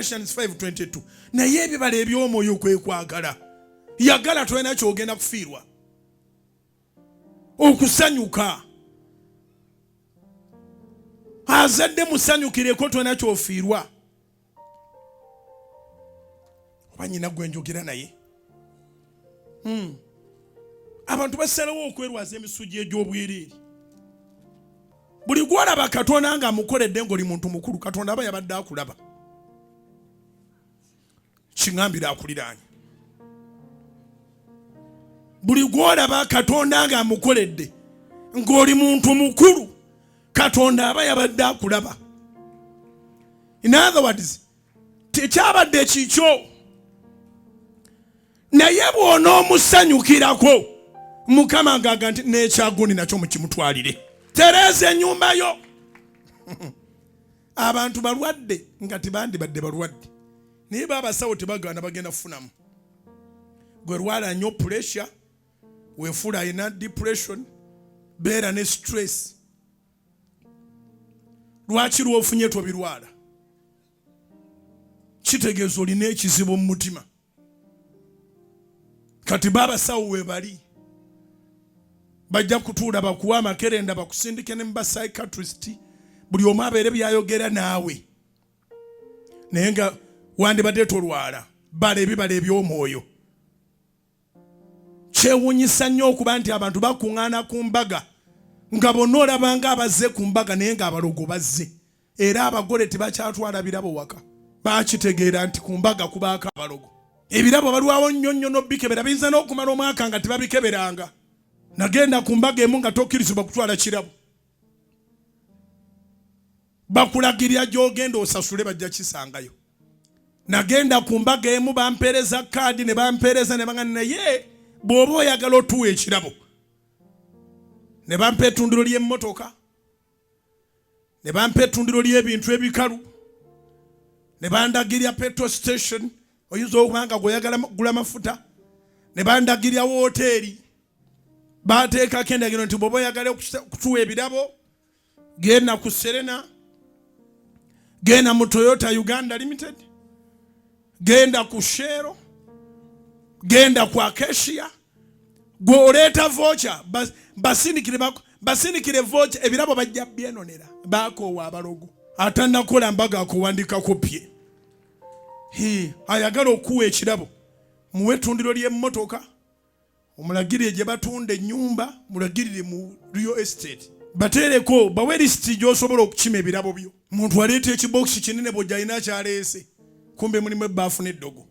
Galatians 5:22 naye ebibala eby'omwoyo kwe kwagala yagala tolina kyogenda kufiirwa okusanyuka azadde musanyukireko tolina kyofiirwa oba nyina gwe njogera naye abantu basalawo okwerwaza emisugi egy'obwereere buli gwolaba Katonda nga amukoledde ng'oli muntu mukulu Katonda aba yabadde akulaba kiŋambira akuliraanye buli gwolaba Katonda nga amukoledde ng'oli muntu mukulu Katonda aba yabadde akulaba. In other words tekyabadde kikyo naye bw'onoomusanyukirako Mukama ng'aga nti n'ekyagundi nakyo mukimutwalire tereeza ennyumba yo. Abantu balwadde nga tebandibadde balwadde naye baabasawo tebagaana bagenda kufunamu. Gwe lwala nnyo pressure weefuula alina depression beera ne stress. Lwaki lwofunye tobirwala? Kitegeeza olina ekizibu mu mutima. Kati baabasawo we bali bajja kutuula bakuwa amakerenda bakusindike ne mba psychiatrist buli omu abeere byayogera naawe naye nga wandibadde tolwala bala ebibala eby'omwoyo. Kyewuunyisa nnyo okuba nti abantu bakuŋŋaana ku mbaga nga bonna olabanga abazze ku mbaga naye ng'abalogo bazze era abagole tebakyatwala birabo waka baakitegeera nti ku mbaga kubaako abalogo. Ebirabo balwawo nnyo nnyo n'obbikebera biyinza n'okumala omwaka nga tebabikeberanga. Nagenda ku mbaga emu nga tokkirizibwa kutwala kirabo bakulagirira gy'ogenda osasule bajja kisangayo. Nagenda ku mbaga emu bampeereza kaadi ne bampeereza ne bagamba naye bw'oba oyagala otuwa ekirabo ne bampa ettundiro ly'emmotoka ne bampa ettundiro ly'ebintu ebikalu ne bandagirya petrol station oyinza okuba nga gw'oyagala gula mafuta ne bandagirya wooteeri baateekako endagiro nti bw'oba oyagala kutuwa ebirabo genda ku Serena genda mu Toyota Uganda Limited genda ku Shero genda ku Acacia gw'oleeta vocha basindikire vocha ebirabo bajja byenonera baakoowa abalogo atannakola mbaga akuwandikako pye. Ayagala okuwa ekirabo muwe ettundiro ly'emmotoka omulagirire gye batunda ennyumba mulagirire mu real estate bateereko bawe lisiti gy'osobola okukima ebirabo byo. Muntu aleeta ekibokisi kinene bw'ojja alina kyaleese kumbe mulimu ebbaafu n'eddogo.